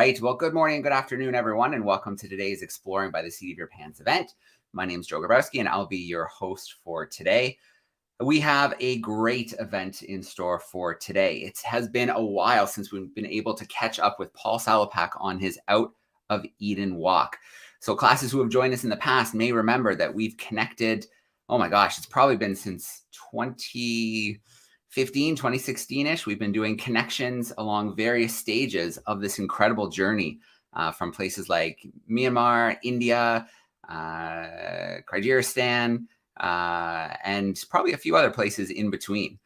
right. Well, good morning and good afternoon, everyone, and welcome to today's Exploring by the Seat of Your Pants event. My name is Joe Grabowski, and I'll be your host for today. We have a great event in store for today. It has been a while since we've been able to catch up with Paul Salopek on his Out of Eden walk. So classes who have joined us in the past may remember that we've connected, oh my gosh, it's probably been since 2015, 2016-ish. We've been doing connections along various stages of this incredible journey from places like Myanmar, India, Kyrgyzstan, and probably a few other places in between.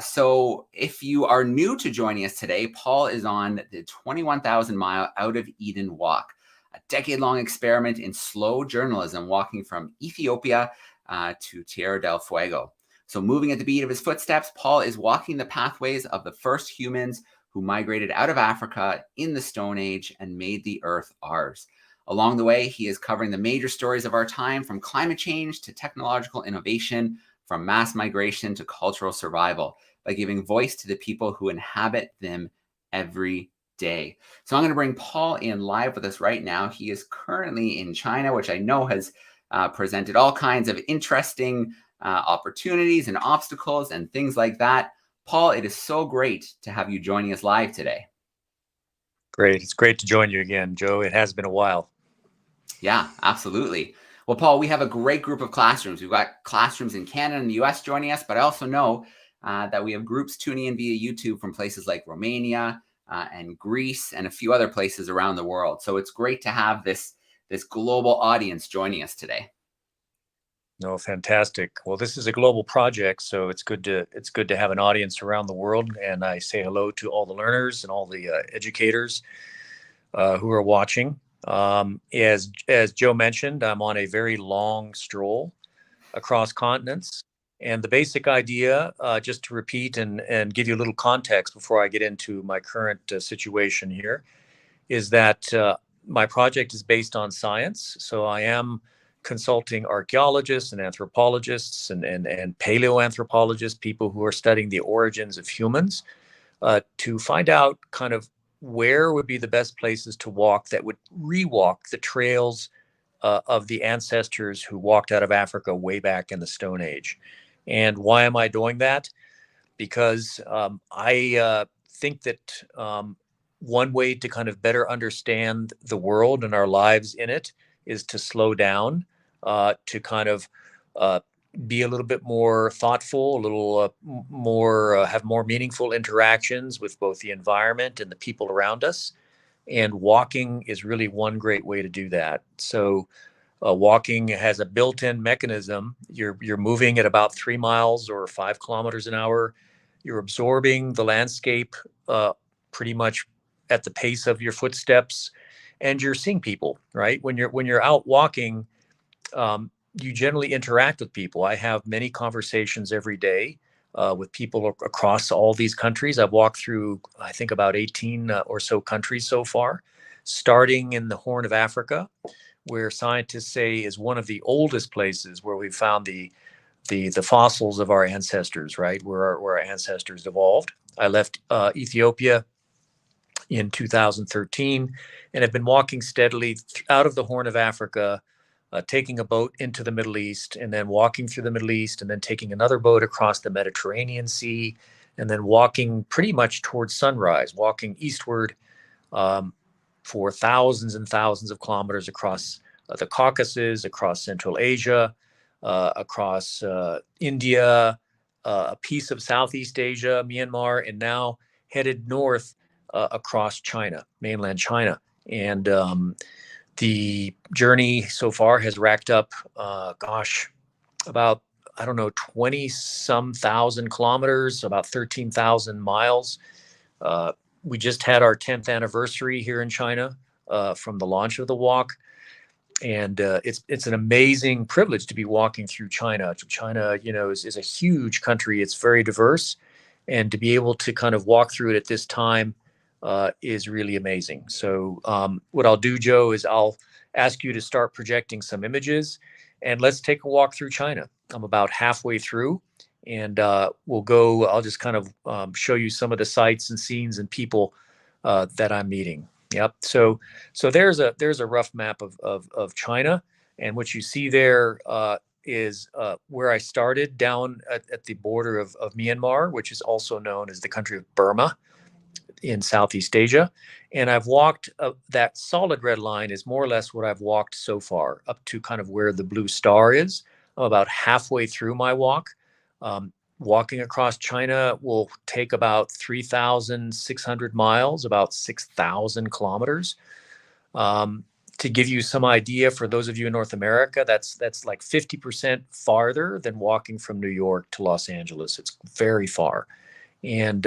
So if you are new to joining us today, Paul is on the 21,000 mile Out of Eden walk, a decade-long experiment in slow journalism, walking from Ethiopia to Tierra del Fuego. So moving at the beat of his footsteps, Paul is walking the pathways of the first humans who migrated out of Africa in the Stone Age and made the earth ours. Along the way, he is covering the major stories of our time, from climate change to technological innovation, from mass migration to cultural survival, by giving voice to the people who inhabit them every day. So I'm going to bring Paul in live with us right now. He is currently in China, which I know has presented all kinds of interesting opportunities and obstacles and things like that. Paul, it is so great to have you joining us live today. Great. It's great to join you again, Joe. It has been a while. Yeah, absolutely. Well, Paul, we have a great group of classrooms. We've got classrooms in Canada and the US joining us, but I also know that we have groups tuning in via YouTube from places like Romania and Greece and a few other places around the world. So it's great to have this global audience joining us today. No, fantastic. Well, this is a global project, so it's good to have an audience around the world. And I say hello to all the learners and all the educators who are watching. As Joe mentioned, I'm on a very long stroll across continents. And the basic idea, just to repeat and give you a little context before I get into my current situation here, is that my project is based on science. So I am consulting archaeologists and anthropologists and paleoanthropologists, people who are studying the origins of humans, to find out kind of where would be the best places to walk that would rewalk the trails of the ancestors who walked out of Africa way back in the Stone Age. And why am I doing that? Because I think that one way to kind of better understand the world and our lives in it is to slow down, to kind of be a little bit more thoughtful, a little more, have more meaningful interactions with both the environment and the people around us. And walking is really one great way to do that. So walking has a built-in mechanism. You're moving at about 3 miles or 5 kilometers an hour. You're absorbing the landscape pretty much at the pace of your footsteps, and you're seeing people, right? When you're out walking, you generally interact with people. I have many conversations every day with people across all these countries. I've walked through, I think, about 18 or so countries so far, starting in the Horn of Africa, where scientists say is one of the oldest places where we found the fossils of our ancestors, right? Where our ancestors evolved. I left Ethiopia in 2013 and have been walking steadily out of the Horn of Africa, taking a boat into the Middle East, and then walking through the Middle East, and then taking another boat across the Mediterranean Sea, and then walking pretty much towards sunrise, walking eastward for thousands and thousands of kilometers across the Caucasus, across Central Asia, across India, a piece of Southeast Asia, Myanmar, and now headed north across China, mainland China. And the journey so far has racked up, about, I don't know, 20-some thousand kilometers, about 13,000 miles. We just had our 10th anniversary here in China from the launch of the walk. And it's an amazing privilege to be walking through China. China, is a huge country. It's very diverse. And to be able to kind of walk through it at this time is really amazing. So what I'll do, Joe, is I'll ask you to start projecting some images, and let's take a walk through China. I'm about halfway through, and I'll just kind of show you some of the sights and scenes and people that I'm meeting. Yep. So there's a rough map of China, and what you see there is where I started down at the border of Myanmar, which is also known as the country of Burma in Southeast Asia. And I've walked that solid red line is more or less what I've walked so far, up to kind of where the blue star is. I'm about halfway through my walk. Walking across China will take about 3,600 miles, about 6,000 kilometers. To give you some idea, for those of you in North America, that's like 50% farther than walking from New York to Los Angeles. It's very far. And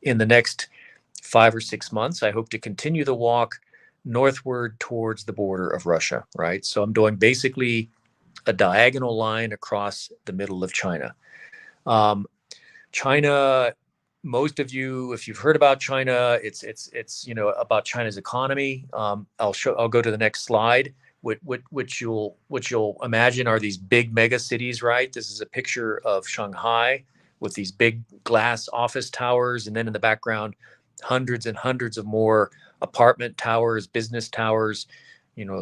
in the next 5 or 6 months, I hope to continue the walk northward towards the border of Russia, right? So I'm doing basically a diagonal line across the middle of China. China, most of you, if you've heard about China, it's about China's economy. I'll go to the next slide, which you'll imagine are these big mega cities, right? This is a picture of Shanghai with these big glass office towers, and then in the background, hundreds and hundreds of more apartment towers, business towers.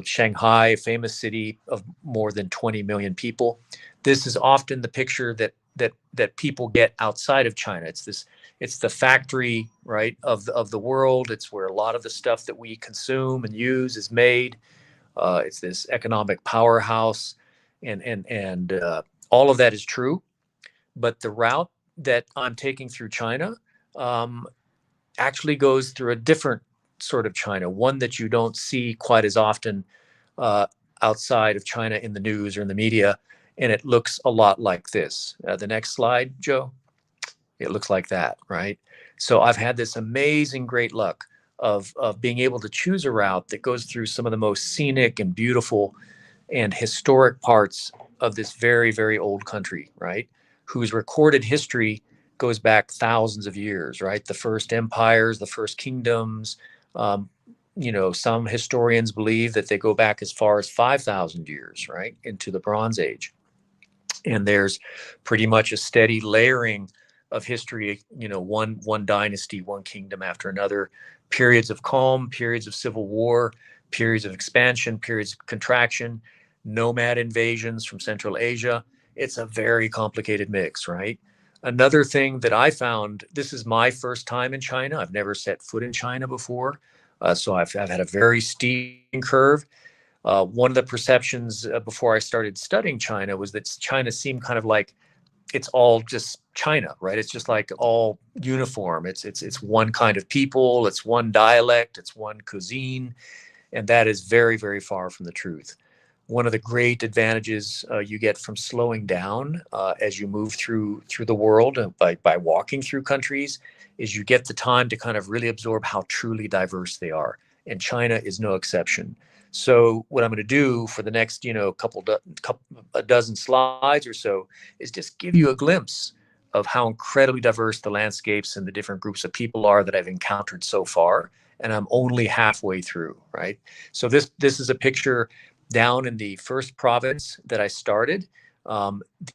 Shanghai, a famous city of more than 20 million people. This is often the picture that people get outside of China. It's the factory, right, of the world. It's where a lot of the stuff that we consume and use is made. It's this economic powerhouse, and all of that is true. But the route that I'm taking through China actually goes through a different sort of China, one that you don't see quite as often outside of China in the news or in the media. And it looks a lot like this. The next slide, Joe. It looks like that, right? So I've had this amazing, great luck of being able to choose a route that goes through some of the most scenic and beautiful and historic parts of this very, very old country, right? Whose recorded history goes back thousands of years, right? The first empires, the first kingdoms. Some historians believe that they go back as far as 5,000 years, right, into the Bronze Age. And there's pretty much a steady layering of history, one dynasty, one kingdom after another, periods of calm, periods of civil war, periods of expansion, periods of contraction, nomad invasions from Central Asia. It's a very complicated mix, right? Another thing that I found, this is my first time in China. I've never set foot in China before. So I've had a very steep curve. One of the perceptions before I started studying China was that China seemed kind of like it's all just China, right? It's just like all uniform. It's one kind of people, it's one dialect, it's one cuisine, and that is very, very far from the truth. One of the great advantages you get from slowing down as you move through the world by walking through countries is you get the time to kind of really absorb how truly diverse they are, and China is no exception. So what I'm going to do for the next, a dozen slides or so is just give you a glimpse of how incredibly diverse the landscapes and the different groups of people are that I've encountered so far. And I'm only halfway through, right? So this is a picture down in the first province that I started.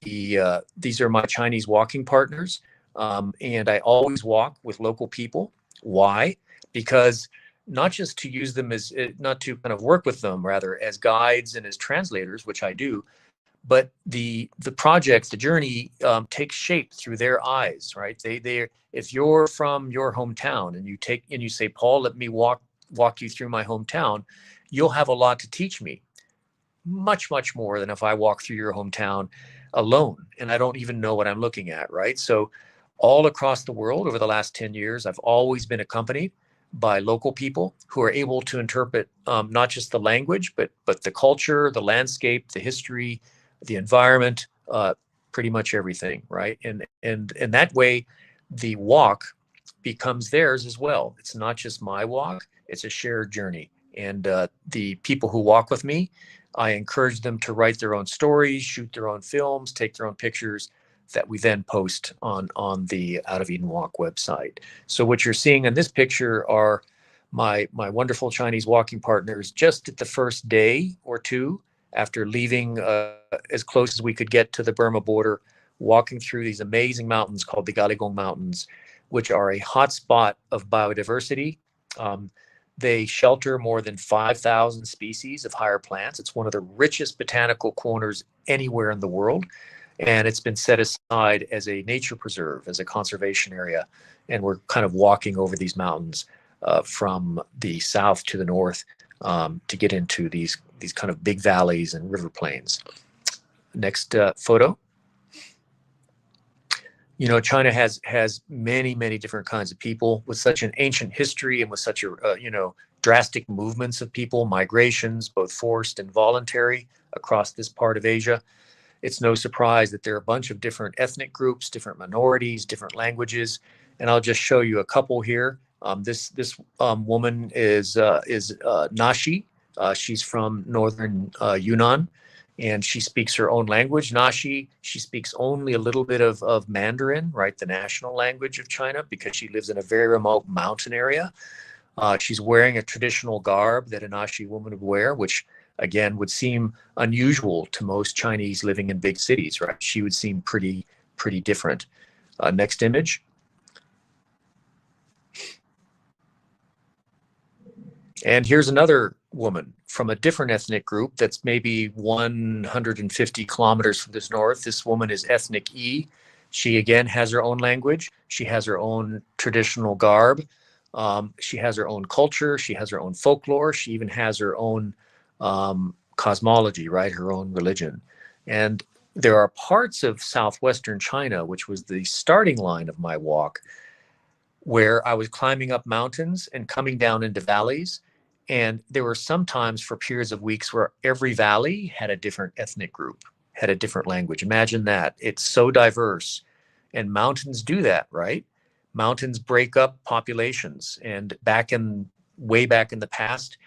These are my Chinese walking partners. And I always walk with local people. Why? Because not just to use them as, not to kind of work with them, rather as guides and as translators, which I do, but the project, the journey takes shape through their eyes, right? They if you're from your hometown and you say, Paul, let me walk you through my hometown, you'll have a lot to teach me, much, much more than if I walk through your hometown alone and I don't even know what I'm looking at, right? So all across the world over the last 10 years, I've always been accompanied by local people who are able to interpret not just the language, but the culture, the landscape, the history, the environment, pretty much everything, right? And that way, the walk becomes theirs as well. It's not just my walk; it's a shared journey. And the people who walk with me, I encourage them to write their own stories, shoot their own films, take their own pictures that we then post on the Out of Eden Walk website. So what you're seeing in this picture are my wonderful Chinese walking partners just at the first day or two after leaving as close as we could get to the Burma border, walking through these amazing mountains called the Galingong Mountains, which are a hotspot of biodiversity. They shelter more than 5,000 species of higher plants. It's one of the richest botanical corners anywhere in the world. And it's been set aside as a nature preserve, as a conservation area. And we're kind of walking over these mountains from the south to the north to get into these kind of big valleys and river plains. Next photo. You know, China has many, many different kinds of people with such an ancient history and with such a, drastic movements of people, migrations, both forced and voluntary across this part of Asia. It's no surprise that there are a bunch of different ethnic groups, different minorities, different languages. And I'll just show you a couple here. This woman is Nashi. She's from northern Yunnan. And she speaks her own language, Nashi. She speaks only a little bit of Mandarin, right, the national language of China, because she lives in a very remote mountain area. She's wearing a traditional garb that a Nashi woman would wear, which, again, would seem unusual to most Chinese living in big cities, right? She would seem pretty different. Next image. And here's another woman from a different ethnic group that's maybe 150 kilometers from this north. This woman is ethnic E. She, again, has her own language. She has her own traditional garb. She has her own culture. She has her own folklore. She even has her own cosmology, right? Her own religion. And there are parts of southwestern China, which was the starting line of my walk, where I was climbing up mountains and coming down into valleys. And there were some times for periods of weeks where every valley had a different ethnic group, had a different language. Imagine that. It's so diverse. And mountains do that, right? Mountains break up populations. And way back in the past,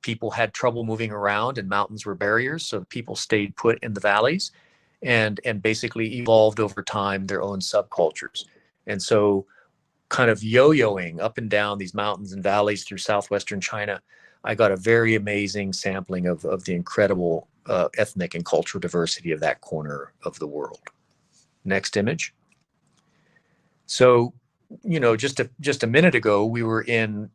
people had trouble moving around and mountains were barriers. So people stayed put in the valleys and basically evolved over time their own subcultures. And so kind of yo-yoing up and down these mountains and valleys through southwestern China, I got a very amazing sampling of the incredible ethnic and cultural diversity of that corner of the world. Next image. So, just a minute ago, we were in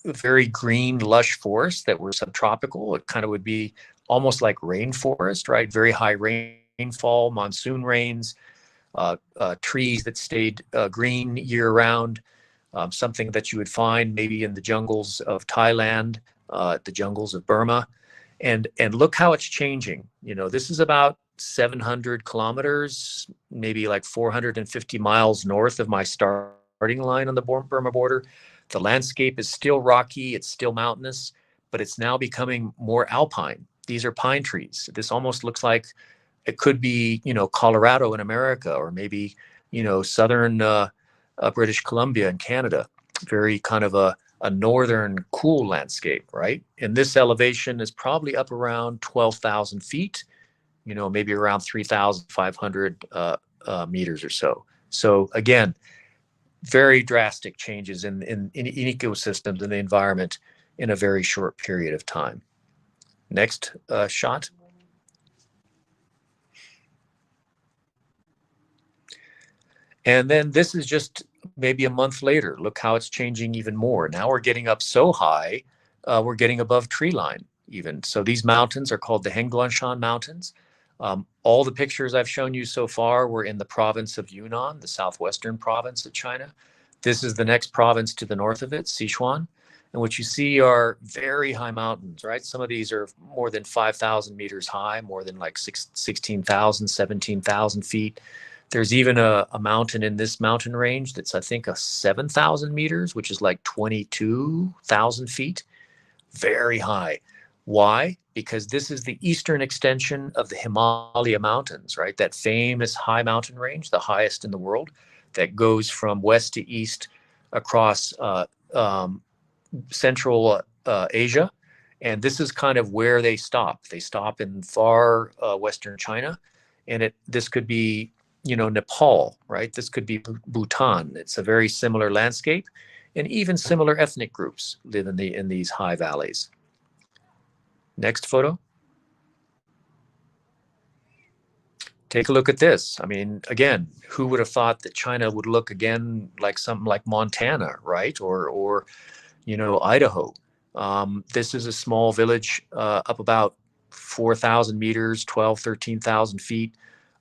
very green, lush forests that were subtropical. It kind of would be almost like rainforest, right? Very high rainfall, monsoon rains, trees that stayed green year round, something that you would find maybe in the jungles of Thailand, the jungles of Burma. And look how it's changing. This is about 700 kilometers, maybe like 450 miles north of my starting line on the Burma border. The landscape is still rocky, it's still mountainous, but it's now becoming more alpine. These are pine trees. This almost looks like it could be, Colorado in America, or maybe, southern British Columbia in Canada. Very kind of a northern cool landscape, right? And this elevation is probably up around 12,000 feet, maybe around 3,500 meters or so. So again, very drastic changes in ecosystems and the environment in a very short period of time. Next shot. And then this is just maybe a month later. Look how it's changing even more. Now we're getting up so high, we're getting above tree line even. So these mountains are called the Hengguanshan Mountains. All the pictures I've shown you so far were in the province of Yunnan, the southwestern province of China. This is the next province to the north of it, Sichuan. And what you see are very high mountains, right? Some of these are more than 5,000 meters high, more than like 16,000, 17,000 feet. There's even a mountain in this mountain range that's, I think, 7,000 meters, which is like 22,000 feet. Very high. Why? Because this is the eastern extension of the Himalaya Mountains, right? That famous high mountain range, the highest in the world, that goes from west to east across Central Asia. And this is kind of where they stop. They stop in far western China. And this could be, Nepal, right? This could be Bhutan. It's a very similar landscape. And even similar ethnic groups live in these high valleys. Next photo. Take a look at this. I mean, again, who would have thought that China would look again like something like Montana, right? Or Idaho. This is a small village up about 4,000 meters, 12, 13,000 feet,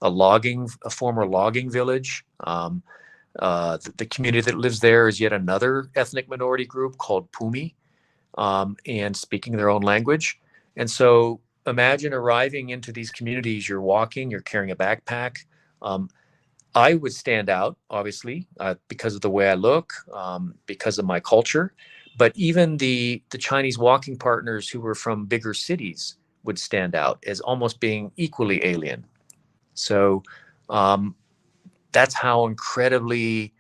a former logging village. The community that lives there is yet another ethnic minority group called Pumi, and speaking their own language. And so imagine arriving into these communities, you're walking, you're carrying a backpack. I would stand out, obviously, because of the way I look, because of my culture. But even the Chinese walking partners who were from bigger cities would stand out as almost being equally alien. So that's how incredibly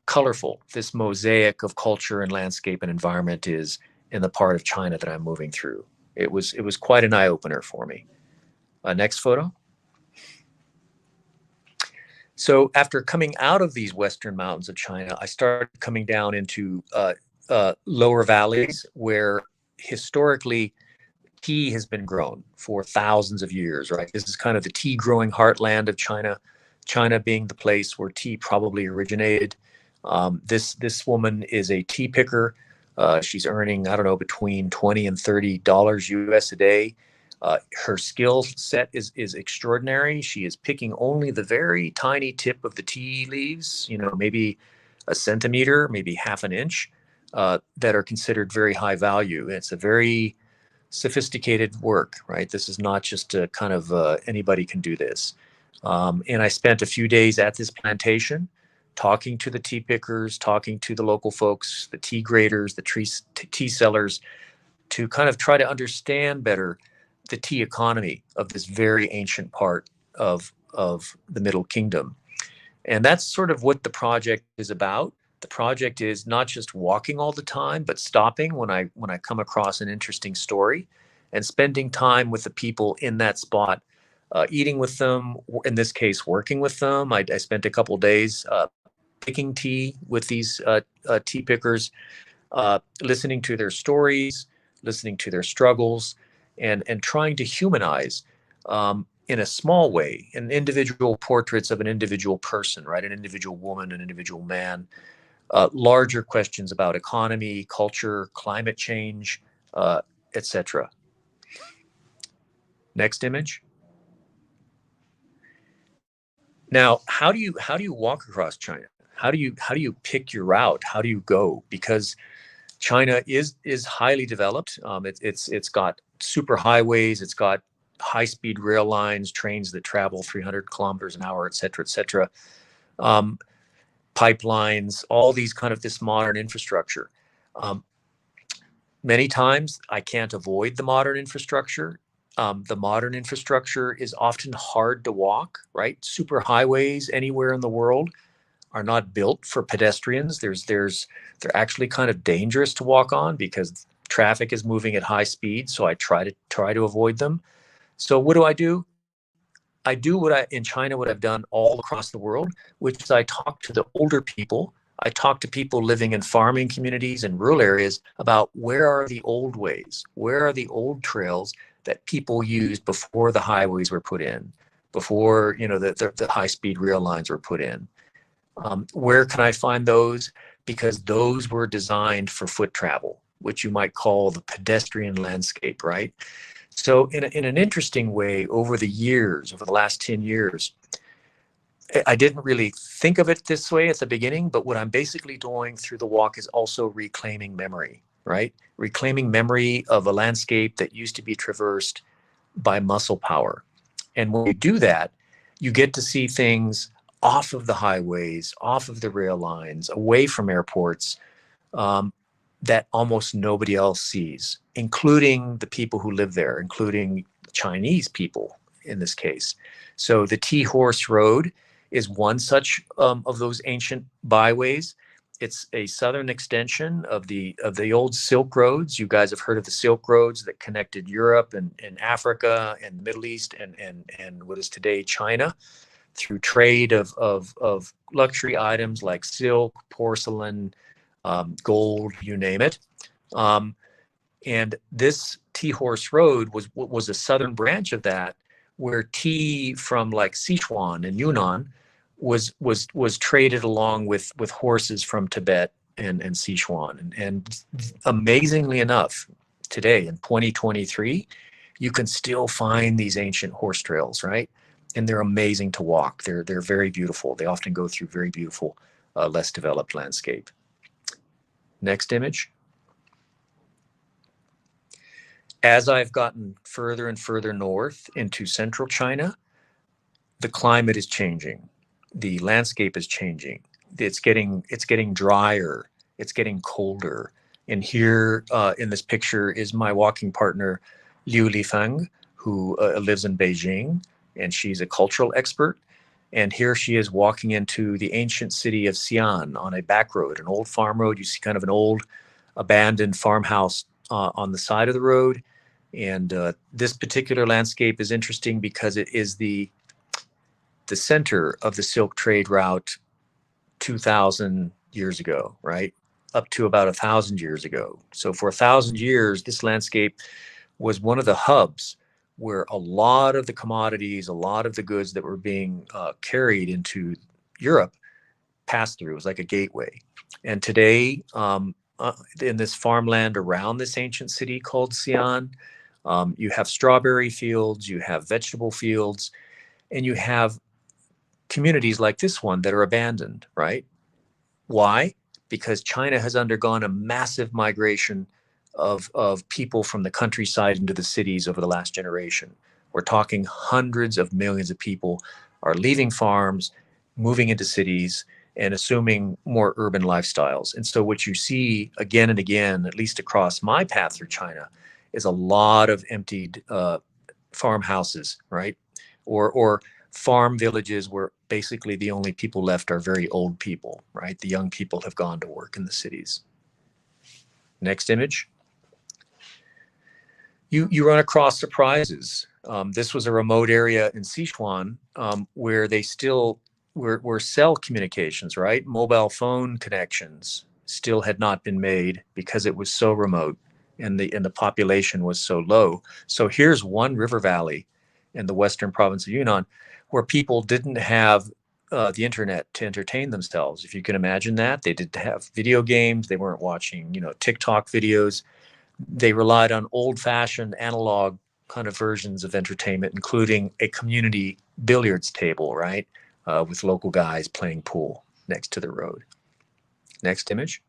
colorful this mosaic of culture and landscape and environment is in the part of China that I'm moving through. It was quite an eye-opener for me. Next photo. So after coming out of these western mountains of China, I started coming down into lower valleys where historically tea has been grown for thousands of years, right? This is kind of the tea growing heartland of China, China being the place where tea probably originated. This woman is a tea picker. She's earning, I don't know, between $20 and $30 US a day. Her skill set is extraordinary. She is picking only the very tiny tip of the tea leaves, maybe a centimeter, maybe half an inch, that are considered very high value. It's a very sophisticated work, right? This is not just a kind of anybody can do this. And I spent a few days at this plantation talking to the tea pickers, talking to the local folks, the tea graders, the tea sellers, to kind of try to understand better the tea economy of this very ancient part of the Middle Kingdom. And that's sort of what the project is about. The project is not just walking all the time, but stopping when I come across an interesting story and spending time with the people in that spot, eating with them, in this case, working with them. I spent a couple of days picking tea with these tea pickers, listening to their stories, listening to their struggles, and trying to humanize in a small way, in individual portraits of an individual person, right? An individual woman, an individual man, larger questions about economy, culture, climate change, etc. Next image. Now, how do you walk across China? How do you pick your route? How do you go? Because China is highly developed. It's got super highways. It's got high-speed rail lines, trains that travel 300 kilometers an hour, et cetera, et cetera. Pipelines, all these kind of this modern infrastructure. Many times I can't avoid the modern infrastructure. The modern infrastructure is often hard to walk, right? Super highways anywhere in the world are not built for pedestrians. They're actually kind of dangerous to walk on because traffic is moving at high speed. So I try to avoid them. So what do? I do in China, what I've done all across the world, which is I talk to the older people. I talk to people living in farming communities and rural areas about where are the old ways, where are the old trails that people used before the highways were put in, before the high-speed rail lines were put in. Where can I find those? Because those were designed for foot travel, which you might call the pedestrian landscape, right? So in an interesting way, over the last 10 years, I didn't really think of it this way at the beginning, but what I'm basically doing through the walk is also reclaiming memory, right? Reclaiming memory of a landscape that used to be traversed by muscle power. And when you do that, you get to see things off of the highways, off of the rail lines, away from airports, that almost nobody else sees, including the people who live there, including Chinese people in this case. So the Tea Horse Road is one such of those ancient byways. It's a southern extension of the old Silk Roads. You guys have heard of the Silk Roads that connected Europe and Africa and the Middle East and what is today China, through trade of luxury items like silk, porcelain, gold, you name it. And this Tea Horse Road was a southern branch of that, where tea from like Sichuan and Yunnan was traded along with horses from Tibet and Sichuan. And amazingly enough, today in 2023, you can still find these ancient horse trails, right? And they're amazing to walk. They're very beautiful. They often go through very beautiful, less developed landscape. Next image. As I've gotten further and further north into central China, the climate is changing. The landscape is changing. It's getting drier. It's getting colder. And here in this picture is my walking partner, Liu Lifeng, who lives in Beijing, and she's a cultural expert. And here she is walking into the ancient city of Xi'an on a back road, an old farm road. You see kind of an old abandoned farmhouse on the side of the road. And this particular landscape is interesting because it is the center of the Silk Trade route 2,000 years ago, right? Up to about 1,000 years ago. So for 1,000 years, this landscape was one of the hubs where a lot of the commodities, a lot of the goods that were being carried into Europe passed through. It was like a gateway. And today, in this farmland around this ancient city called Xi'an, you have strawberry fields, you have vegetable fields, and you have communities like this one that are abandoned, right? Why? Because China has undergone a massive migration of people from the countryside into the cities over the last generation. We're talking hundreds of millions of people are leaving farms, moving into cities, and assuming more urban lifestyles. And so what you see again and again, at least across my path through China, is a lot of emptied farmhouses, right? Or farm villages where basically the only people left are very old people, right? The young people have gone to work in the cities. Next image. You run across surprises. This was a remote area in Sichuan where they still were cell communications, right? Mobile phone connections still had not been made because it was so remote and the population was so low. So here's one river valley in the western province of Yunnan where people didn't have the internet to entertain themselves. If you can imagine that, they didn't have video games. They weren't watching, TikTok videos. They relied on old-fashioned analog kind of versions of entertainment, including a community billiards table, right, with local guys playing pool next to the road. Next image.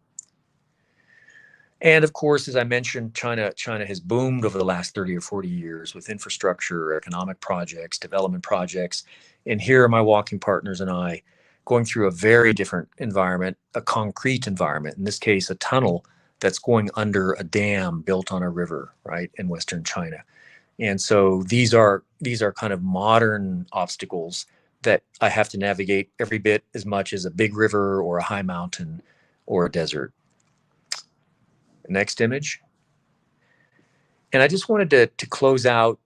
And of course, as I mentioned, China has boomed over the last 30 or 40 years with infrastructure, economic projects, development projects. And here are my walking partners and I going through a very different environment, a concrete environment, in this case, a tunnel that's going under a dam built on a river, right, in Western China. And so these are kind of modern obstacles that I have to navigate every bit as much as a big river or a high mountain or a desert. Next image. And I just wanted to close out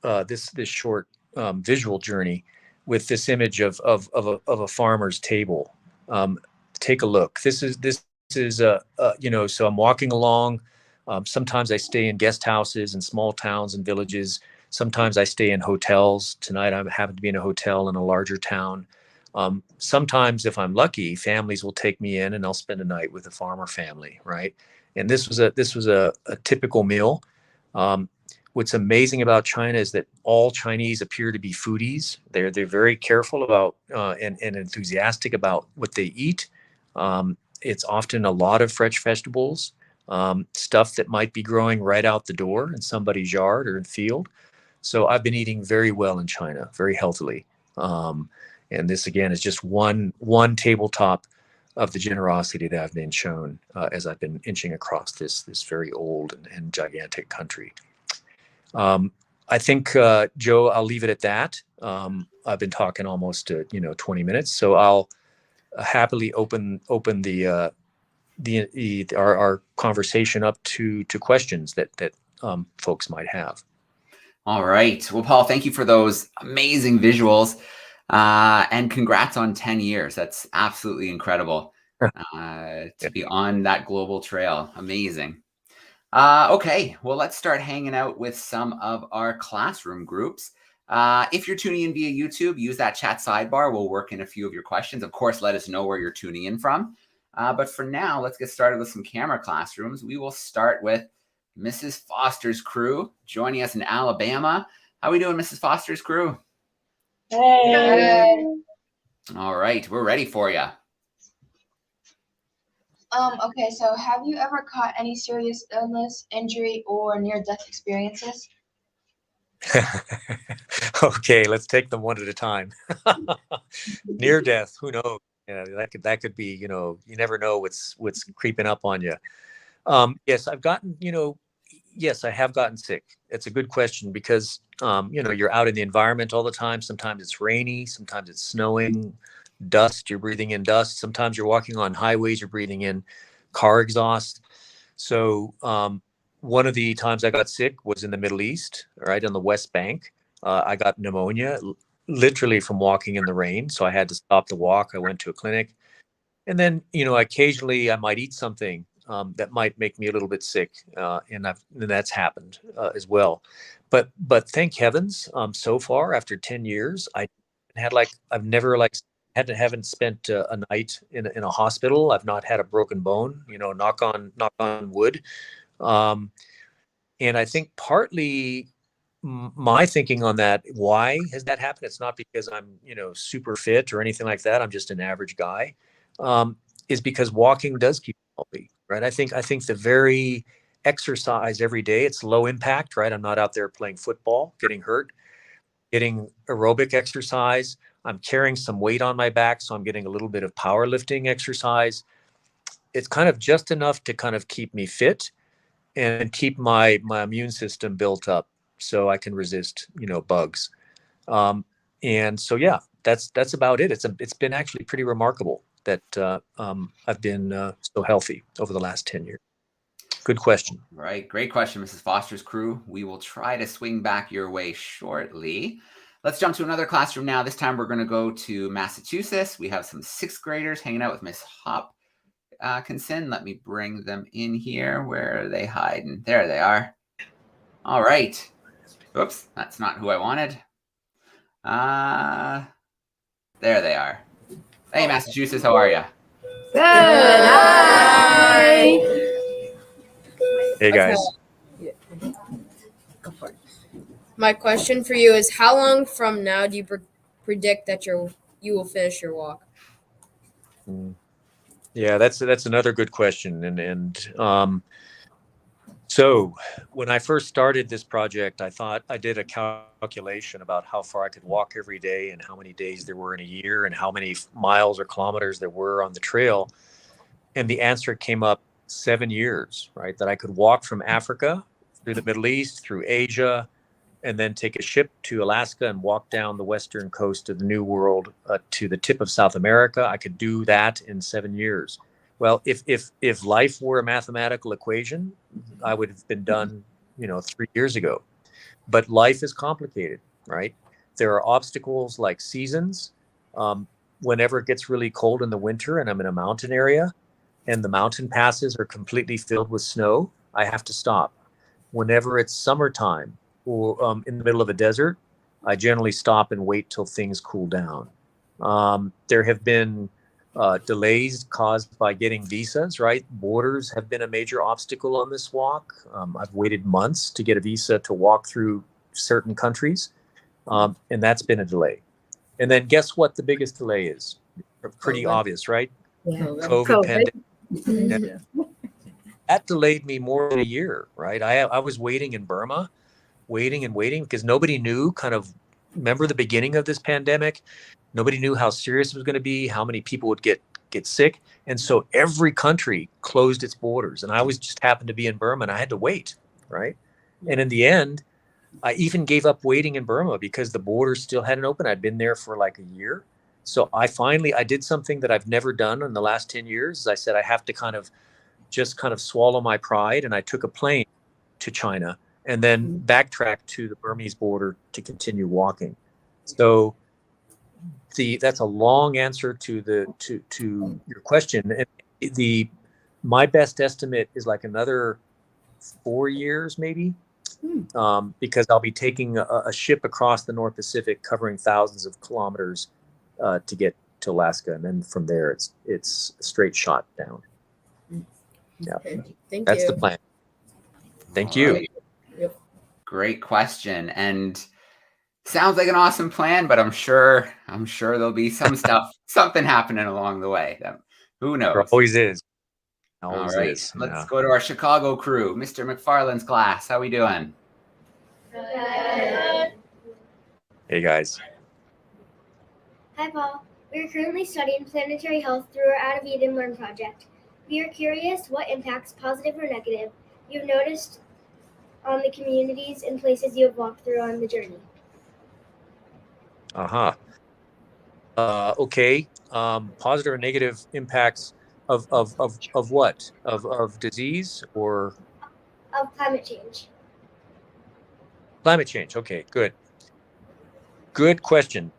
this short visual journey with this image of a farmer's table. Take a look. This is so I'm walking along. Sometimes I stay in guest houses in small towns and villages. Sometimes I stay in hotels. Tonight I happen to be in a hotel in a larger town. Sometimes, if I'm lucky, families will take me in and I'll spend a night with a farmer family, right? And this was a typical meal. What's amazing about China is that all Chinese appear to be foodies. They're very careful about and enthusiastic about what they eat. It's often a lot of fresh vegetables, stuff that might be growing right out the door in somebody's yard or in field. So I've been eating very well in China, very healthily. And this again is just one tabletop of the generosity that I've been shown as I've been inching across this very old and gigantic country. I think, Joe, I'll leave it at that. I've been talking almost 20 minutes, so I'll happily open our conversation up to questions that folks might have. All right. Well, Paul, thank you for those amazing visuals. And congrats on 10 years. That's absolutely incredible to be on that global trail. Amazing. Okay, well, let's start hanging out with some of our classroom groups. If you're tuning in via YouTube, use that chat sidebar. We'll work in a few of your questions. Of course, let us know where you're tuning in from. But for now, let's get started with some camera classrooms. We will start with Mrs. Foster's crew joining us in Alabama. How are we doing, Mrs. Foster's crew? Hey. All right, we're ready for you. Okay, so have you ever caught any serious illness, injury, or near-death experiences? Okay, let's take them one at a time. Near death, who knows? Yeah, that could be, you never know what's creeping up on you. Yes, yes, I have gotten sick. It's a good question because you're out in the environment all the time. Sometimes it's rainy, sometimes it's snowing, dust, you're breathing in dust. Sometimes you're walking on highways, you're breathing in car exhaust. So one of the times I got sick was in the Middle East, right on the West Bank. I got pneumonia literally from walking in the rain. So I had to stop the walk. I went to a clinic. And then, occasionally I might eat something that might make me a little bit sick. And that's happened as well. But thank heavens, so far after 10 years, I've never haven't spent a night in a hospital. I've not had a broken bone, knock on wood. And I think partly my thinking on that, why has that happened? It's not because I'm, super fit or anything like that. I'm just an average guy. Is because walking does keep me healthy, right? I think the very exercise every day, it's low impact, right? I'm not out there playing football, getting hurt, getting aerobic exercise. I'm carrying some weight on my back, so I'm getting a little bit of powerlifting exercise. It's kind of just enough to kind of keep me fit and keep my immune system built up so I can resist, bugs. And so, yeah, that's about it. It's been actually pretty remarkable that I've been so healthy over the last 10 years. Good question. Right. Great question, Mrs. Foster's crew. We will try to swing back your way shortly. Let's jump to another classroom now. This time we're going to go to Massachusetts. We have some sixth graders hanging out with Miss Hopkinson. Let me bring them in here. Where are they hiding? There they are. All right. Oops, that's not who I wanted. There they are. Hey, Massachusetts, how are you? Good. Hi. Hey, guys. Okay. Go for it. My question for you is: how long from now do you predict that you will finish your walk? Yeah, that's another good question, and so when I first started this project, I did a calculation about how far I could walk every day and how many days there were in a year and how many miles or kilometers there were on the trail. And the answer came up 7 years, right? That I could walk from Africa through the Middle East, through Asia, and then take a ship to Alaska and walk down the western coast of the New World to the tip of South America. I could do that in 7 years. Well, if life were a mathematical equation, I would have been done, 3 years ago. But life is complicated, right? There are obstacles like seasons. Whenever it gets really cold in the winter and I'm in a mountain area and the mountain passes are completely filled with snow, I have to stop. Whenever it's summertime or in the middle of a desert, I generally stop and wait till things cool down. There have been delays caused by getting visas, right? Borders have been a major obstacle on this walk. I've waited months to get a visa to walk through certain countries, and that's been a delay. And then guess what the biggest delay is? Pretty obvious, right? Yeah. COVID pandemic. That delayed me more than a year, right? I was waiting in Burma, waiting and waiting because nobody knew remember the beginning of this pandemic? Nobody knew how serious it was going to be, how many people would get sick. And so every country closed its borders. And I just happened to be in Burma and I had to wait, right? And in the end, I even gave up waiting in Burma because the borders still hadn't opened. I'd been there for like a year. So I did something that I've never done in the last 10 years. I said, I have to kind of swallow my pride. And I took a plane to China and then backtracked to the Burmese border to continue walking. So that's a long answer to your question. And my best estimate is like another 4 years, maybe, because I'll be taking a ship across the North Pacific, covering thousands of kilometers to get to Alaska, and then from there it's a straight shot down. Yeah, Okay. Thank that's you. the plan. Thank All you. right. Yep. Great question, and sounds like an awesome plan, but I'm sure there'll be something happening along the way. Who There knows? always is. All Always right, is. let's Yeah. go to our Chicago crew. Mr. McFarland's class, how we doing? Good. Hey guys. Hi, Paul. We are currently studying planetary health through our Out of Eden Learn project. We are curious what impacts, positive or negative, you've noticed on the communities and places you have walked through on the journey. Okay. Positive or negative impacts of what? Of disease or Of climate change. climate change? Okay, good. Good question.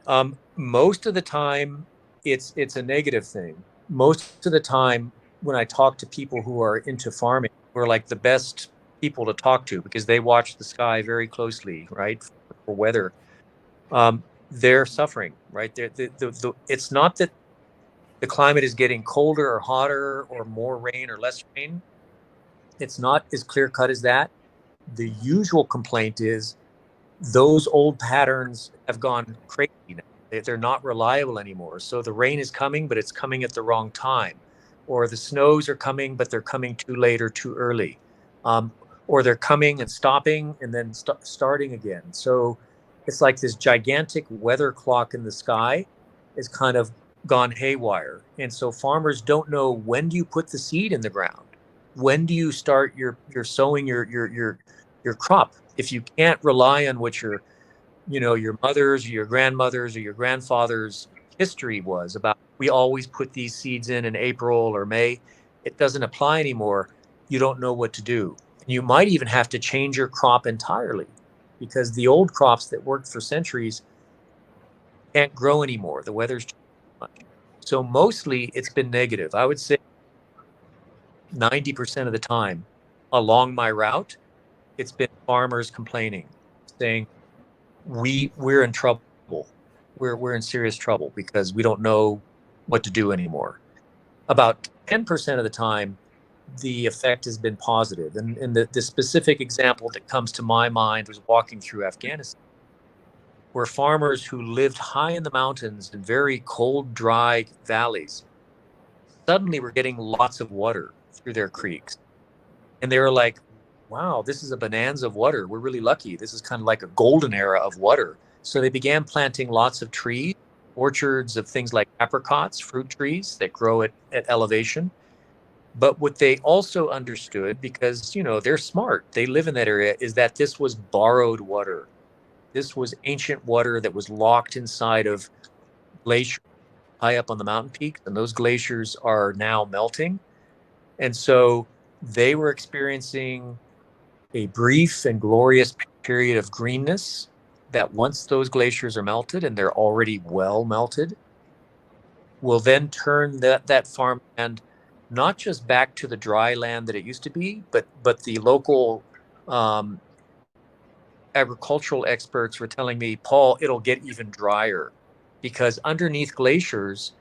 Most of the time, it's a negative thing. Most of the time, when I talk to people who are into farming, we're like the best people to talk to because they watch the sky very closely, right, for weather. They're suffering, right? It's not that the climate is getting colder or hotter or more rain or less rain. It's not as clear cut as that. The usual complaint is those old patterns have gone crazy now. They're not reliable anymore. So the rain is coming, but it's coming at the wrong time. Or the snows are coming, but they're coming too late or too early. Or they're coming and stopping and then starting again. So it's like this gigantic weather clock in the sky is kind of gone haywire. And so farmers don't know, when do you put the seed in the ground? When do you start your sowing your crop? If you can't rely on what your mother's or your grandmother's or your grandfather's history was about, we always put these seeds in April or May, it doesn't apply anymore. You don't know what to do. You might even have to change your crop entirely because the old crops that worked for centuries can't grow anymore. The weather's too much. So mostly it's been negative. I would say 90% of the time along my route, it's been farmers complaining, saying, we're in trouble. We're in serious trouble because we don't know what to do anymore. About 10% of the time, the effect has been positive. And the specific example that comes to my mind was walking through Afghanistan, where farmers who lived high in the mountains in very cold, dry valleys suddenly were getting lots of water through their creeks. And they were like, wow, this is a bonanza of water. We're really lucky. This is kind of like a golden era of water. So they began planting lots of trees, orchards of things like apricots, fruit trees that grow at elevation. But what they also understood, because, they're smart, they live in that area, is that this was borrowed water. This was ancient water that was locked inside of glaciers high up on the mountain peaks. And those glaciers are now melting. And so they were experiencing a brief and glorious period of greenness that once those glaciers are melted, and they're already well melted, will then turn that farmland not just back to the dry land that it used to be, but the local agricultural experts were telling me, Paul, it'll get even drier because underneath glaciers,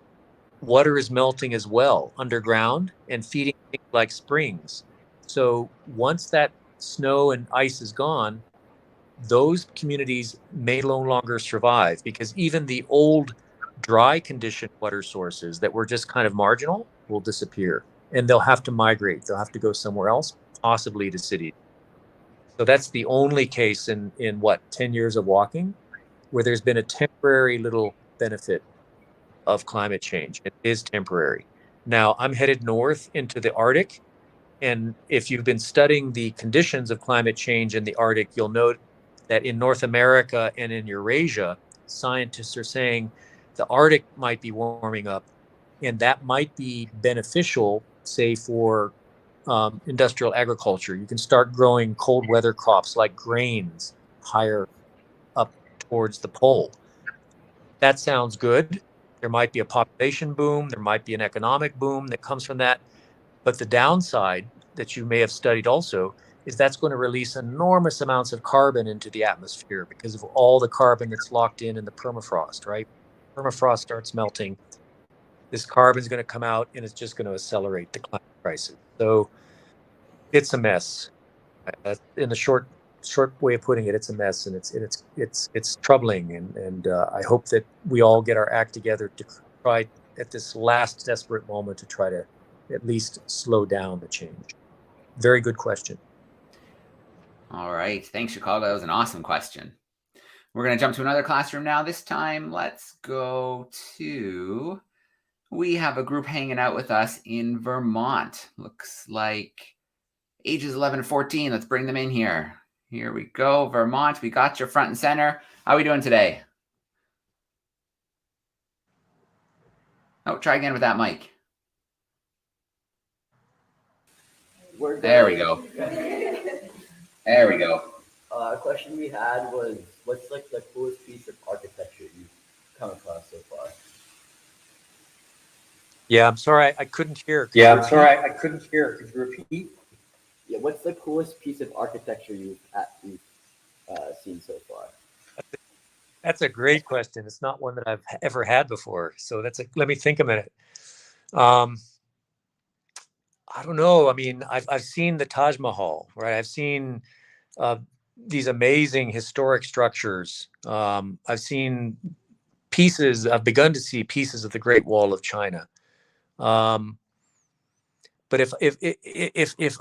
water is melting as well underground and feeding things like springs. So once that snow and ice is gone, those communities may no longer survive because even the old dry condition water sources that were just kind of marginal will disappear, and they'll have to migrate. They'll have to go somewhere else, possibly to cities. So that's the only case in 10 years of walking where there's been a temporary little benefit of climate change. It is temporary. Now I'm headed north into the Arctic. And if you've been studying the conditions of climate change in the Arctic, you'll note that in North America and in Eurasia, scientists are saying the Arctic might be warming up, and that might be beneficial, say, for industrial agriculture. You can start growing cold weather crops like grains higher up towards the pole. That sounds good. There might be a population boom. There might be an economic boom that comes from that. But the downside that you may have studied also is that's going to release enormous amounts of carbon into the atmosphere because of all the carbon that's locked in the permafrost, right? Permafrost starts melting. this carbon is going to come out and it's just going to accelerate the climate crisis. So it's a mess. In the short way of putting it, it's a mess, and it's troubling. And I hope that we all get our act together to try at this last desperate moment to try to at least slow down the change. Very good question. All right. Thanks, Chicago. That was an awesome question. We're going to jump to another classroom now. This time, let's go to, we have a group hanging out with us in Vermont. Looks like ages 11 to 14. Let's bring them in here. Here we go. Vermont, we got you front and center. How are we doing today? Oh, try again with that mic. There we go. There we go. A question we had was, what's like the coolest piece of architecture you've come across so far? Yeah, I'm sorry, I couldn't hear. Could you repeat? Yeah, what's the coolest piece of architecture you've seen so far? That's a great question. It's not one that I've ever had before. So let me think a minute. I don't know. I mean, I've seen the Taj Mahal, right? I've seen these amazing historic structures. I've seen pieces. I've begun to see pieces of the Great Wall of China. But if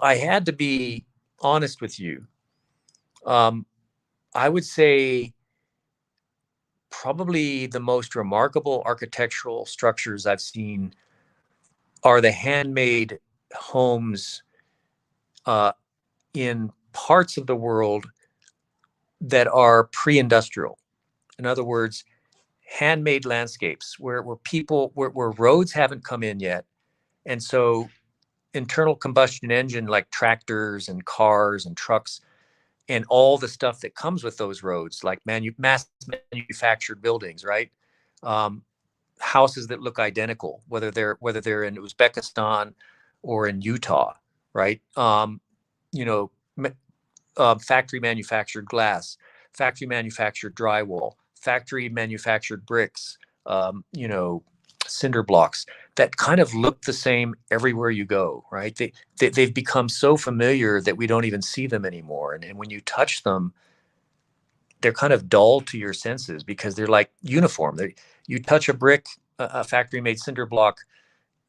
I had to be honest with you, I would say probably the most remarkable architectural structures I've seen are the handmade homes in parts of the world that are pre-industrial. In other words, handmade landscapes where roads haven't come in yet. And so internal combustion engine like tractors and cars and trucks and all the stuff that comes with those roads, like mass manufactured buildings, right? Houses that look identical, whether they're in Uzbekistan or in Utah, right? Factory manufactured glass, factory manufactured drywall, factory manufactured bricks, cinder blocks that kind of look the same everywhere you go, right? They've become so familiar that we don't even see them anymore. And when you touch them, they're kind of dull to your senses because they're like uniform. You touch a brick, a factory made cinder block,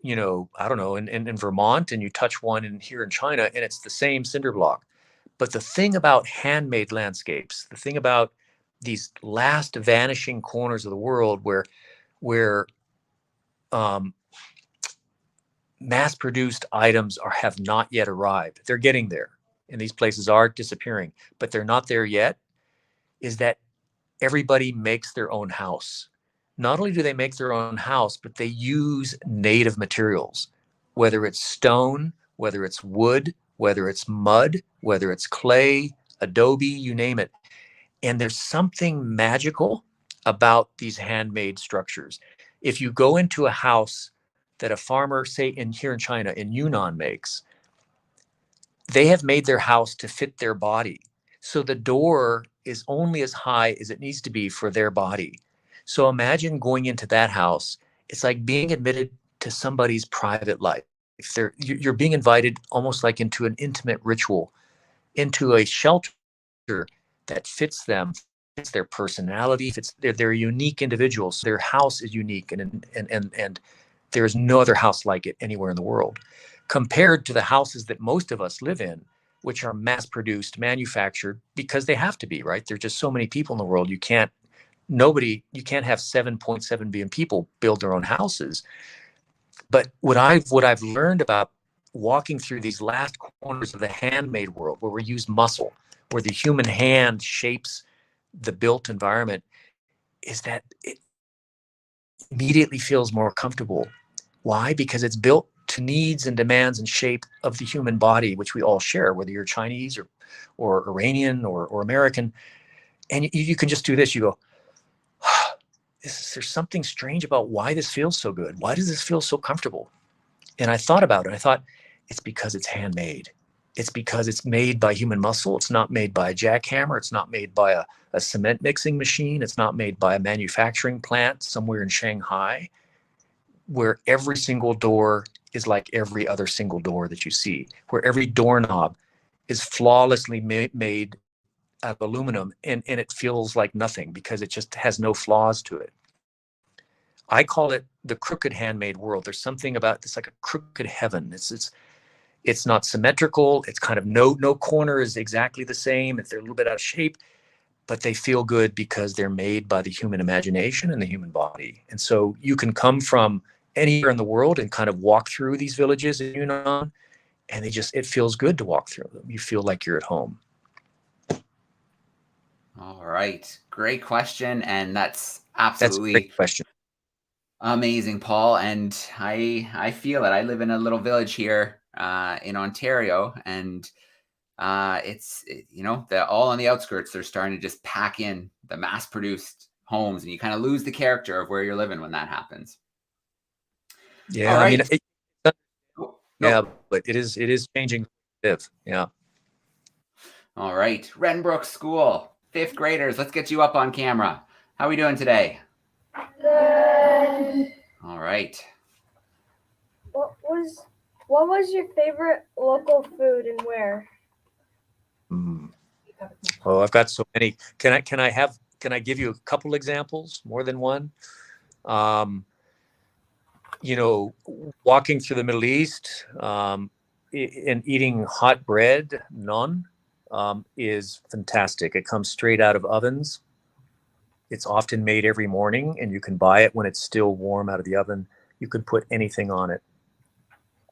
I don't know, in Vermont, and you touch one here in China, and it's the same cinder block. But the thing about handmade landscapes, the thing about these last vanishing corners of the world where mass-produced items have not yet arrived. They're getting there, and these places are disappearing, but they're not there yet, is that everybody makes their own house. Not only do they make their own house, but they use native materials, whether it's stone, whether it's wood, whether it's mud, whether it's clay, adobe, you name it. And there's something magical about these handmade structures. If you go into a house that a farmer, say here in China, in Yunnan makes, they have made their house to fit their body. So the door is only as high as it needs to be for their body. So imagine going into that house. It's like being admitted to somebody's private life. You're being invited almost like into an intimate ritual, into a shelter that fits them, fits their personality, they're unique individuals. Their house is unique, and there's no other house like it anywhere in the world, compared to the houses that most of us live in, which are mass-produced, manufactured, because they have to be, right? There's just so many people in the world. You can't have 7.7 billion people build their own houses. But what I've learned about walking through these last corners of the handmade world, where we use muscle, where the human hand shapes the built environment, is that it immediately feels more comfortable. Why? Because it's built to needs and demands and shape of the human body, which we all share, whether you're Chinese or Iranian or American. And you can just do this. You go, there's something strange about why this feels so good. Why does this feel so comfortable? And I thought about it. I thought, it's because it's handmade. It's because it's made by human muscle. It's not made by a jackhammer. It's not made by a cement mixing machine. It's not made by a manufacturing plant somewhere in Shanghai. where every single door is like every other single door that you see, where every doorknob is flawlessly made out of aluminum, and it feels like nothing because it just has no flaws to it. I call it the crooked handmade world. There's something about it's like a crooked heaven. It's not symmetrical. It's kind of no corner is exactly the same. If they're a little bit out of shape, but they feel good because they're made by the human imagination and the human body. And so you can come from anywhere in the world and kind of walk through these villages in Yunnan, and it feels good to walk through them. You feel like you're at home. All right. Great question. And that's That's a absolutely great question. amazing, Paul. And I feel it. I live in a little village here in Ontario, and they're all on the outskirts. They're starting to just pack in the mass-produced homes, and you kind of lose the character of where you're living when that happens. Yeah, All I right. mean, No. yeah, but it is changing. Yeah. All right. Renbrook School, 5th graders. Let's get you up on camera. How are we doing today? Good. All right. What was your favorite local food and where? Oh, I've got so many. Can I give you a couple examples, more than one? Walking through the Middle East and eating hot bread, naan, is fantastic. It comes straight out of ovens. It's often made every morning, and you can buy it when it's still warm out of the oven. You can put anything on it.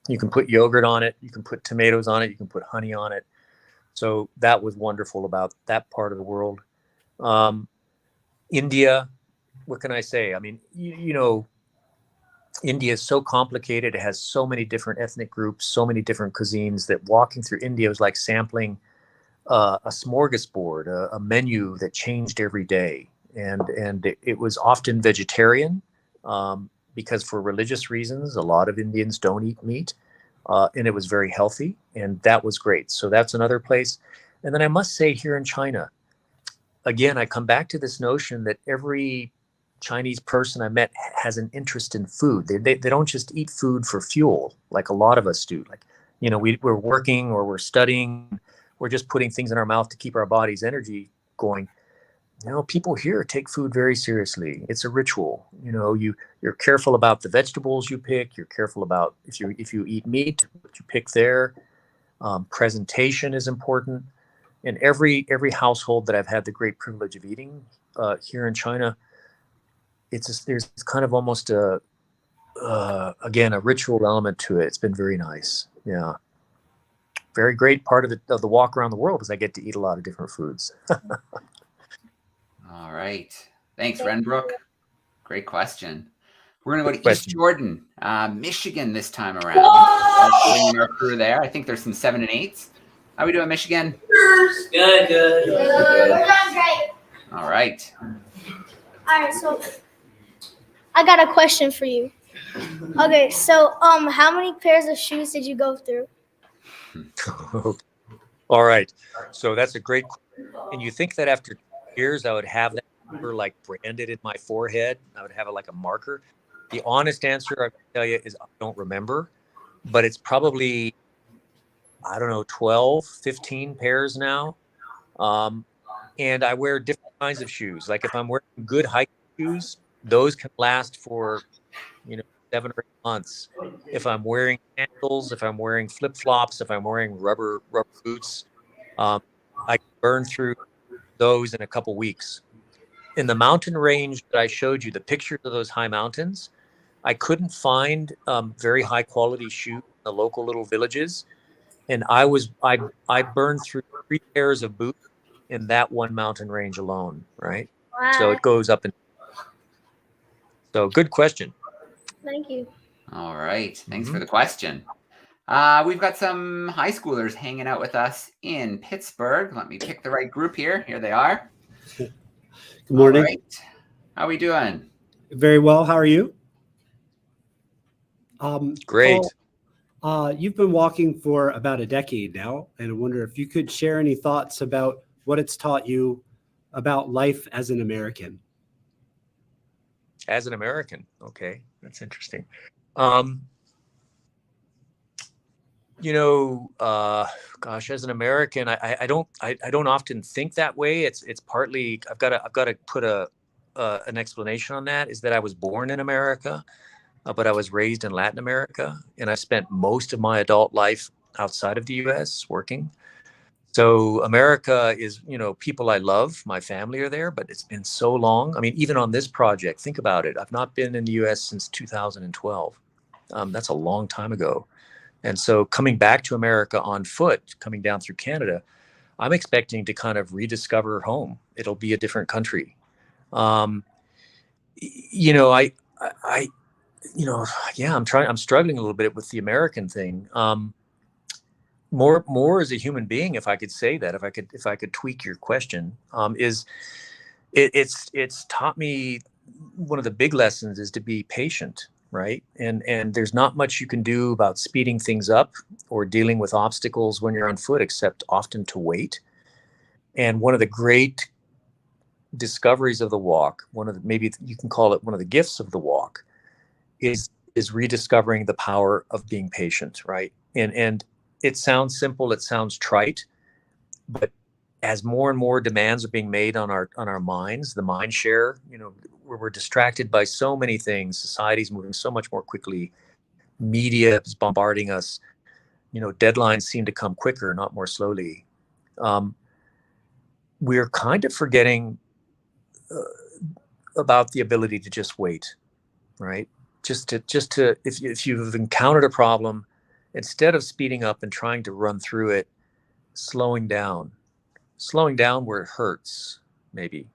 You can put yogurt on it. You can put tomatoes on it. You can put honey on it. So that was wonderful about that part of the world. India, what can I say? I mean, India is so complicated. It has so many different ethnic groups, so many different cuisines, that walking through India was like sampling a smorgasbord, a menu that changed every day. And it was often vegetarian because for religious reasons, a lot of Indians don't eat meat. And it was very healthy, and that was great. So that's another place. And then I must say, here in China, again, I come back to this notion that every Chinese person I met has an interest in food. They don't just eat food for fuel like a lot of us do. Like, we're working or we're studying, we're just putting things in our mouth to keep our body's energy going. People here take food very seriously. It's a ritual. You're careful about the vegetables you pick. You're careful about if you eat meat, what you pick there. Presentation is important. In every household that I've had the great privilege of eating here in China, there's kind of almost a ritual element to it. It's been very nice. Yeah, very great part of the walk around the world is I get to eat a lot of different foods. All right. Thanks, Renbrook. Great question. We're going to go to Question. East Jordan, Michigan this time around. Let's bring in our crew there. I think there's some 7 and 8s. How are we doing, Michigan? Good. We're doing great. All right. All right, so I got a question for you. Okay, so how many pairs of shoes did you go through? All right. So that's a great question. And you think that after years I would have that number like branded in my forehead? I would have it like a marker. The honest answer I can tell you is I don't remember, but it's probably, 12, 15 pairs now. And I wear different kinds of shoes. Like if I'm wearing good hiking shoes, those can last for, 7 or 8 months. If I'm wearing sandals, if I'm wearing flip-flops, if I'm wearing rubber boots, I can burn through those in a couple weeks. In the mountain range that I showed you, the pictures of those high mountains, I couldn't find very high quality shoes in the local little villages. And I burned through 3 pairs of boots in that one mountain range alone, right? Wow. So it goes up. So good question. Thank you. All right. Thanks for the question. We've got some high schoolers hanging out with us in Pittsburgh. Let me pick the right group here. Here they are. Good morning. All right. How are we doing? Very well. How are you? Great. Paul, you've been walking for about a decade now, and I wonder if you could share any thoughts about what it's taught you about life as an American. as an American. Okay, that's interesting. Gosh, as an American, I don't often think that way. It's partly I've got to put an explanation on that. Is that I was born in America, but I was raised in Latin America, and I spent most of my adult life outside of the U.S. working. So America is, people I love, my family are there, but it's been so long. I mean, even on this project, think about it. I've not been in the U.S. since 2012. That's a long time ago. And so coming back to America on foot, coming down through Canada, I'm expecting to kind of rediscover home. It'll be a different country. I'm struggling a little bit with the American thing. More as a human being, if I could say that, if I could tweak your question, it's taught me one of the big lessons is to be patient, right? And there's not much you can do about speeding things up or dealing with obstacles when you're on foot, except often to wait. And one of the great discoveries of the walk, maybe you can call it one of the gifts of the walk, is rediscovering the power of being patient, right? And it sounds simple, it sounds trite, but as more and more demands are being made on our minds, the mind share, we're distracted by so many things. Society's moving so much more quickly. Media is bombarding us. Deadlines seem to come quicker, not more slowly. We're kind of forgetting about the ability to just wait, right? Just to if you've encountered a problem, instead of speeding up and trying to run through it, slowing down where it hurts, maybe,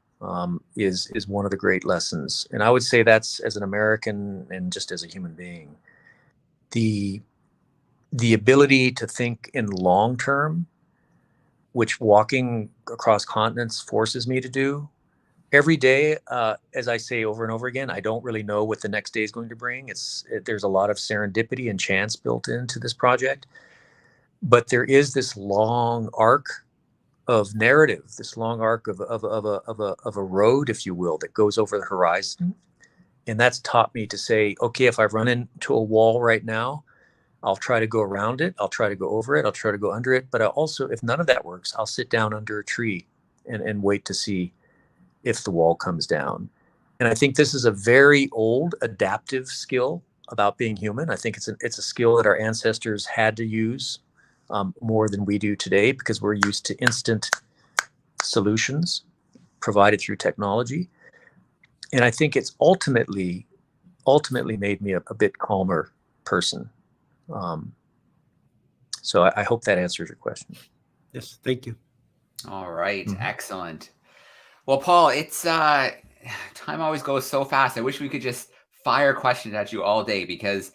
is one of the great lessons. And I would say that's, as an American and just as a human being, the ability to think in long term, which walking across continents forces me to do. Every day, as I say over and over again, I don't really know what the next day is going to bring. There's a lot of serendipity and chance built into this project, but there is this long arc of narrative, this long arc of a road, if you will, that goes over the horizon. And that's taught me to say, okay, if I run into a wall right now, I'll try to go around it. I'll try to go over it. I'll try to go under it. But I also, if none of that works, I'll sit down under a tree and wait to see if the wall comes down. And I think this is a very old adaptive skill about being human. I think it's a skill that our ancestors had to use more than we do today, because we're used to instant solutions provided through technology. And I think it's ultimately made me a bit calmer person. So I hope that answers your question. Yes, thank you. All right, excellent. Well, Paul, it's time always goes so fast. I wish we could just fire questions at you all day, because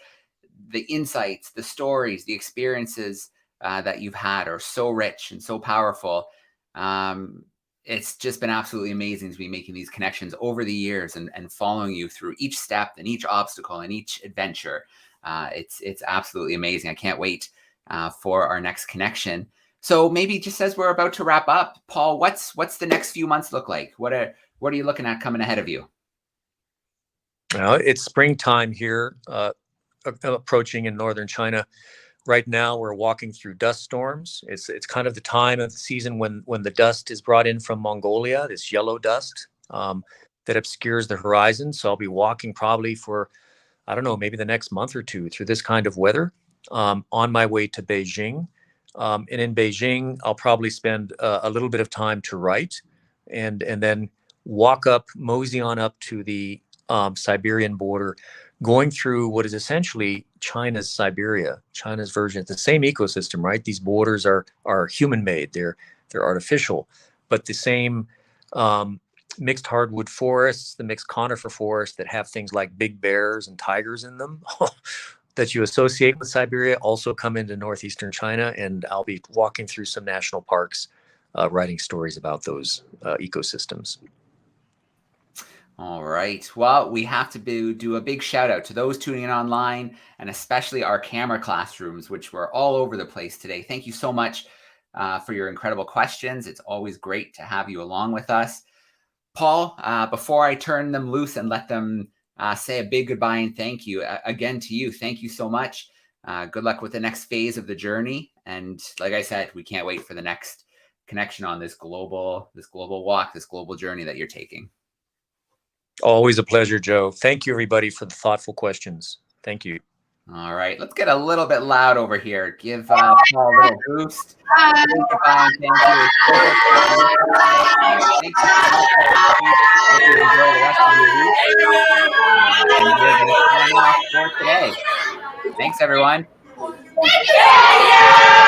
the insights, the stories, the experiences that you've had are so rich and so powerful. It's just been absolutely amazing to be making these connections over the years and following you through each step and each obstacle and each adventure. It's absolutely amazing. I can't wait for our next connection. So maybe just as we're about to wrap up, Paul, what's the next few months look like? What are you looking at coming ahead of you? Well, it's springtime here, approaching in northern China. Right now, we're walking through dust storms. It's kind of the time of the season when the dust is brought in from Mongolia, this yellow dust that obscures the horizon. So I'll be walking probably for, I don't know, maybe the next month or two through this kind of weather on my way to Beijing. And in Beijing, I'll probably spend a little bit of time to write and then mosey on up to the Siberian border, going through what is essentially China's Siberia, China's version. It's the same ecosystem, right? These borders are human-made. They're artificial, but the same mixed hardwood forests, the mixed conifer forests that have things like big bears and tigers in them that you associate with Siberia also come into northeastern China. And I'll be walking through some national parks, writing stories about those ecosystems. All right. Well, we have to do a big shout out to those tuning in online, and especially our camera classrooms, which were all over the place today. Thank you so much for your incredible questions. It's always great to have you along with us. Paul, before I turn them loose and let them say a big goodbye and thank you again to you. Thank you so much. Good luck with the next phase of the journey. And like I said, we can't wait for the next connection on this global walk, this global journey that you're taking. Always a pleasure, Joe. Thank you, everybody, for the thoughtful questions. Thank you. All right, let's get a little bit loud over here. Give Paul a little boost. Goodbye and thank you. Thanks so much. Hope you enjoy the rest of your week. And we're going to sign off for today. Thanks, everyone. Thank you.